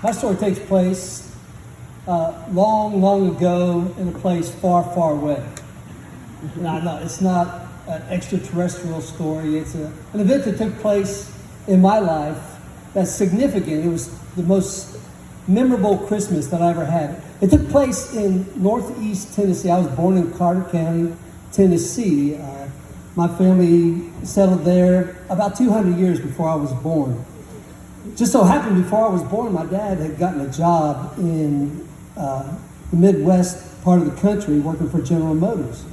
My story takes place long, long ago in a place far, far away. Now, it's not an extraterrestrial story. It's an event that took place in my life that's significant. It was the most memorable Christmas that I ever had. It took place in northeast Tennessee. I was born in Carter County, Tennessee. My family settled there about 200 years before I was born. Just so happened before I was born, my dad had gotten a job in the Midwest part of the country working for General Motors.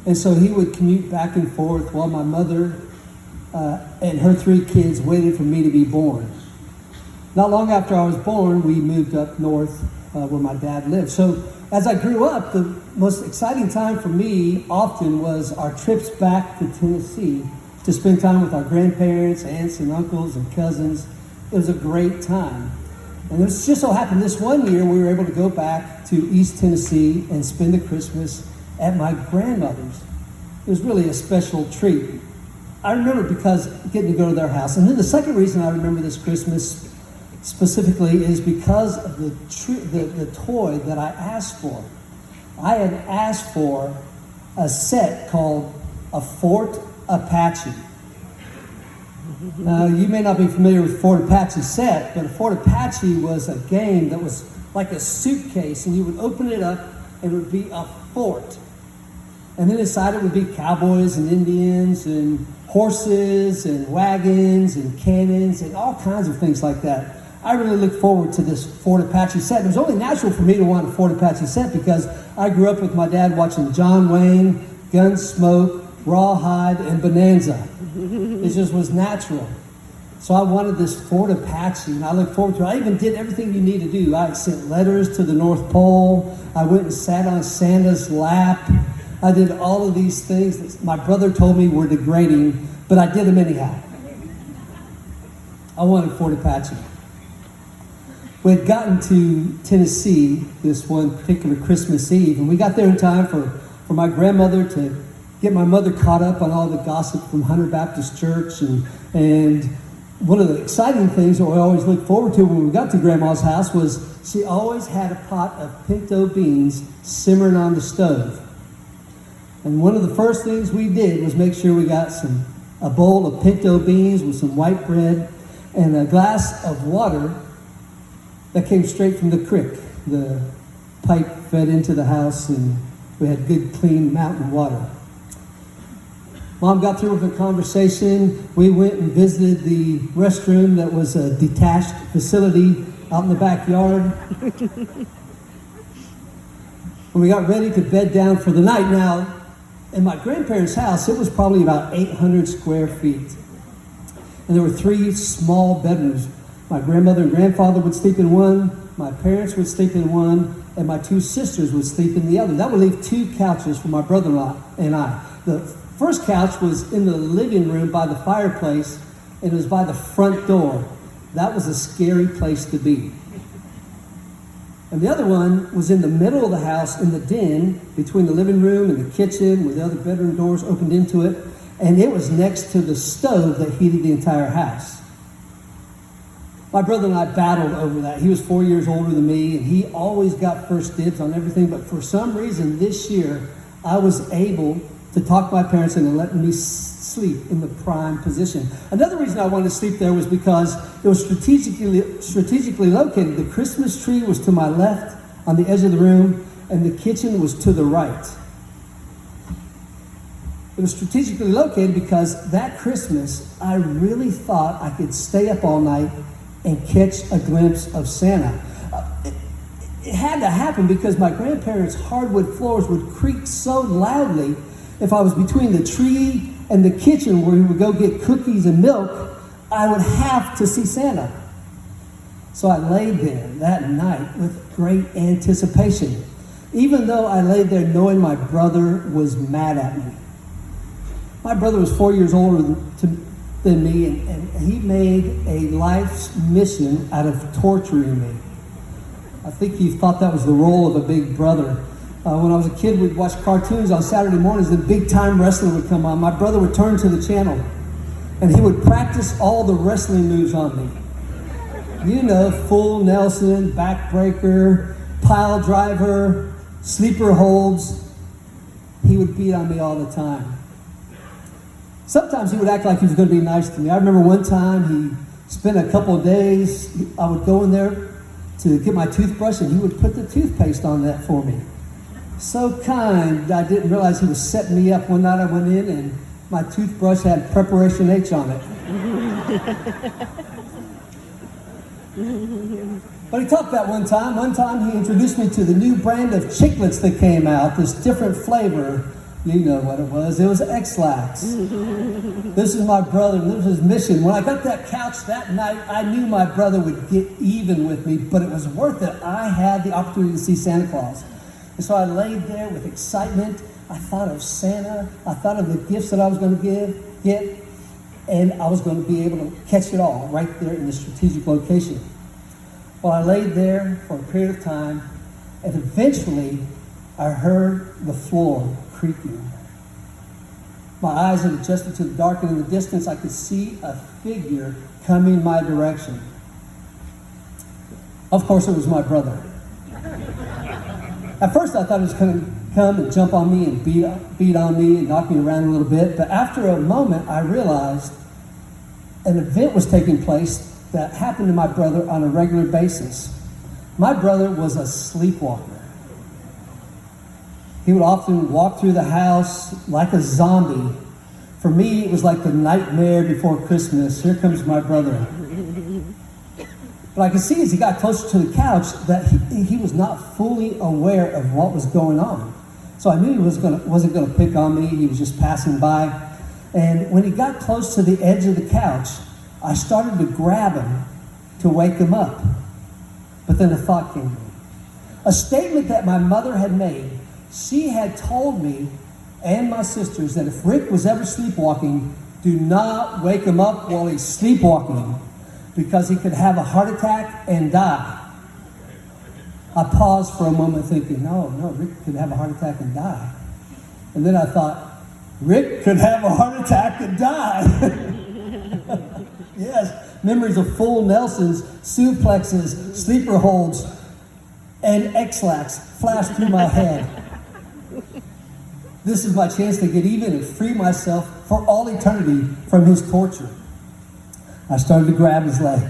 And so he would commute back and forth while my mother and her 3 kids waited for me to be born. Not long after I was born, we moved up north where my dad lived. So as I grew up, the most exciting time for me often was our trips back to Tennessee to spend time with our grandparents, aunts and uncles and cousins. It was a great time. And it just so happened this one year we were able to go back to East Tennessee and spend the Christmas at my grandmother's. It was really a special treat. I remember because getting to go to their house. And then the second reason I remember this Christmas specifically is because of the toy that I asked for. I had asked for a set called a Fort Apache. Now, you may not be familiar with Fort Apache set, but a Fort Apache was a game that was like a suitcase, and you would open it up, and it would be a fort. And then inside it would be cowboys and Indians and horses and wagons and cannons and all kinds of things like that. I really look forward to this Fort Apache set. It was only natural for me to want a Fort Apache set because I grew up with my dad watching John Wayne, Gunsmoke, Rawhide, and Bonanza. It just was natural. So I wanted this Fort Apache, and I look forward to it. I even did everything you need to do. I sent letters to the North Pole. I went and sat on Santa's lap. I did all of these things that my brother told me were degrading, but I did them anyhow. I wanted Fort Apache. We had gotten to Tennessee this one particular Christmas Eve, and we got there in time for my grandmother to get my mother caught up on all the gossip from Hunter Baptist Church. And one of the exciting things that we always look forward to when we got to Grandma's house was she always had a pot of pinto beans simmering on the stove. And one of the first things we did was make sure we got a bowl of pinto beans with some white bread and a glass of water that came straight from the creek. The pipe fed into the house, and we had good, clean mountain water. Mom got through with the conversation. We went and visited the restroom that was a detached facility out in the backyard. When we got ready to bed down for the night, now, in my grandparents' house, it was probably about 800 square feet. And there were 3 small bedrooms. My grandmother and grandfather would sleep in one, my parents would sleep in one, and my 2 sisters would sleep in the other. That would leave 2 couches for my brother-in-law and I. The first couch was in the living room by the fireplace, and it was by the front door. That was a scary place to be. And the other one was in the middle of the house in the den between the living room and the kitchen with the other bedroom doors opened into it, and it was next to the stove that heated the entire house. My brother and I battled over that. He was 4 years older than me, and he always got first dibs on everything, but for some reason this year, I was able to talk my parents into letting me sleep in the prime position. Another reason I wanted to sleep there was because it was strategically located. The Christmas tree was to my left on the edge of the room, and the kitchen was to the right. It was strategically located because that Christmas, I really thought I could stay up all night and catch a glimpse of Santa. It had to happen because my grandparents' hardwood floors would creak so loudly. If I was between the tree and the kitchen where we would go get cookies and milk, I would have to see Santa. So I laid there that night with great anticipation, even though I laid there knowing my brother was mad at me. My brother was 4 years older than me, and he made a life's mission out of torturing me. I think he thought that was the role of a big brother. When I was a kid, we'd watch cartoons on Saturday mornings, and big time wrestling would come on. My brother would turn to the channel, and he would practice all the wrestling moves on me. You know, full Nelson, backbreaker, pile driver, sleeper holds. He would beat on me all the time. Sometimes he would act like he was going to be nice to me. I remember one time he spent a couple of days, I would go in there to get my toothbrush and he would put the toothpaste on that for me. So kind, I didn't realize he was setting me up. One night I went in and my toothbrush had Preparation H on it. But he talked that one time. One time he introduced me to the new brand of chiclets that came out, this different flavor. You know what it was. It was X-Lax. This is my brother, and this was his mission. When I got that couch that night, I knew my brother would get even with me, but it was worth it. I had the opportunity to see Santa Claus. And so I laid there with excitement. I thought of Santa. I thought of the gifts that I was going to get, and I was going to be able to catch it all right there in the strategic location. Well, I laid there for a period of time, and eventually I heard the floor creaking. My eyes had adjusted to the dark, and in the distance I could see a figure coming my direction. Of course, it was my brother. At first I thought he was going to come and jump on me and beat on me and knock me around a little bit, but after a moment I realized an event was taking place that happened to my brother on a regular basis. My brother was a sleepwalker. He would often walk through the house like a zombie. For me, it was like the nightmare before Christmas. Here comes my brother. But I could see as he got closer to the couch that he was not fully aware of what was going on. So I knew he wasn't going to pick on me. He was just passing by. And when he got close to the edge of the couch, I started to grab him to wake him up. But then a thought came to me. A statement that my mother had made. She had told me and my sisters that if Rick was ever sleepwalking, do not wake him up while he's sleepwalking because he could have a heart attack and die. I paused for a moment thinking, no, Rick could have a heart attack and die. And then I thought, Rick could have a heart attack and die. Yes, memories of full Nelsons, suplexes, sleeper holds, and X-Lax flashed through my head. This is my chance to get even and free myself for all eternity from his torture. I started to grab his leg.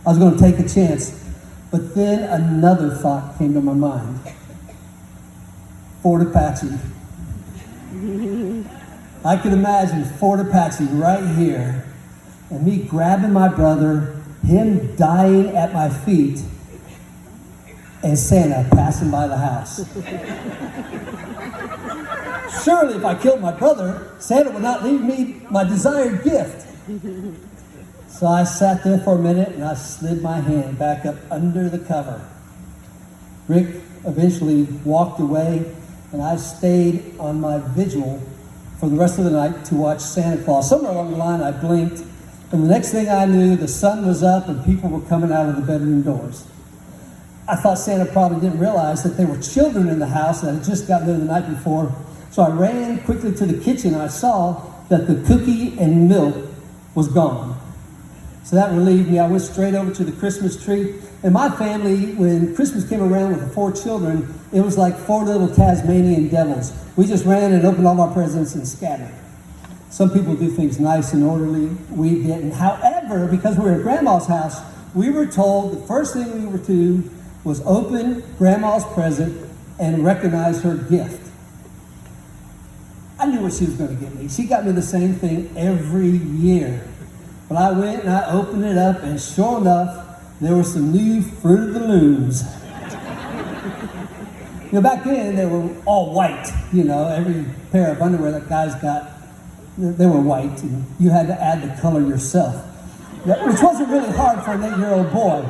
I was going to take a chance, but then another thought came to my mind. Fort Apache. I could imagine Fort Apache right here, and me grabbing my brother, him dying at my feet, and Santa passing by the house. Surely if I killed my brother, Santa would not leave me my desired gift. So I sat there for a minute and I slid my hand back up under the cover. Rick eventually walked away and I stayed on my vigil for the rest of the night to watch Santa Claus. Somewhere along the line I blinked, and the next thing I knew, the sun was up and people were coming out of the bedroom doors. I thought Santa probably didn't realize that there were children in the house that had just gotten there the night before. So I ran quickly to the kitchen and I saw that the cookie and milk was gone. So that relieved me. I went straight over to the Christmas tree. And my family, when Christmas came around with the 4 children, it was like 4 little Tasmanian devils. We just ran and opened all our presents and scattered. Some people do things nice and orderly. We didn't. However, because we were at Grandma's house, we were told the first thing we were to do was open Grandma's present and recognize her gift. I knew what she was going to get me. She got me the same thing every year. But I went and I opened it up, and sure enough, there were some new Fruit of the Looms. Back then, they were all white. Every pair of underwear that guys got, they were white, and you had to add the color yourself, which wasn't really hard for an 8-year-old boy.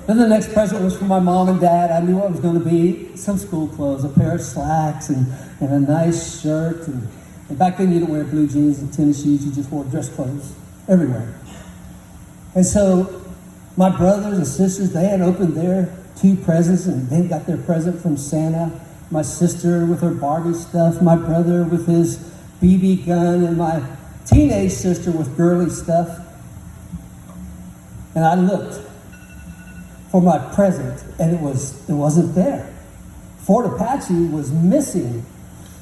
Then the next present was for my mom and dad. I knew what it was going to be. Some school clothes, a pair of slacks, and a nice shirt. And back then you didn't wear blue jeans and tennis shoes. You just wore dress clothes everywhere. And so my brothers and sisters, they had opened their 2 presents and they got their present from Santa. my sister with her Barbie stuff, my brother with his BB gun, and my teenage sister with girly stuff. And I looked for my present, and it wasn't there. Fort Apache was missing.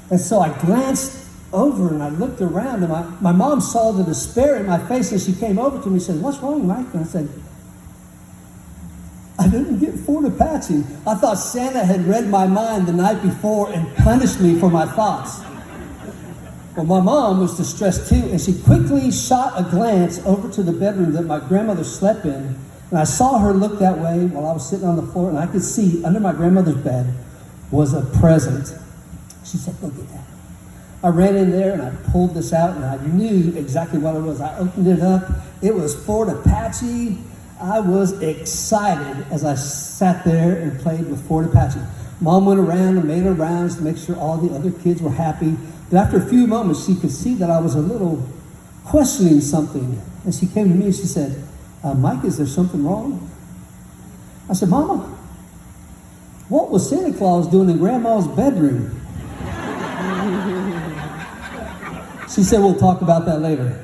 And so I glanced over and I looked around, and my mom saw the despair in my face, and she came over to me and said, "What's wrong, Mike?" And I said, "I didn't get Fort Apache." I thought Santa had read my mind the night before and punished me for my thoughts. Well, my mom was distressed too, and she quickly shot a glance over to the bedroom that my grandmother slept in, and I saw her look that way while I was sitting on the floor, and I could see under my grandmother's bed was a present. She said, "Go get that." I ran in there and I pulled this out, and I knew exactly what it was. I opened it up. It was Fort Apache. I was excited as I sat there and played with Fort Apache. Mom went around and made her rounds to make sure all the other kids were happy. But after a few moments, she could see that I was a little questioning something. And she came to me and she said, "Mike, is there something wrong?" I said, "Mama, what was Santa Claus doing in Grandma's bedroom?" She said, "We'll talk about that later."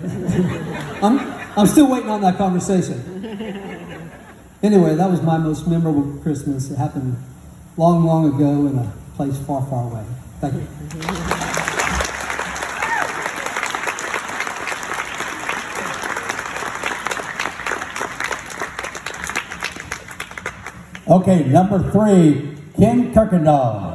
I'm still waiting on that conversation. Anyway, that was my most memorable Christmas. It happened long, long ago in a place far, far away. Thank you. Okay, number 3, Ken Kirkendall.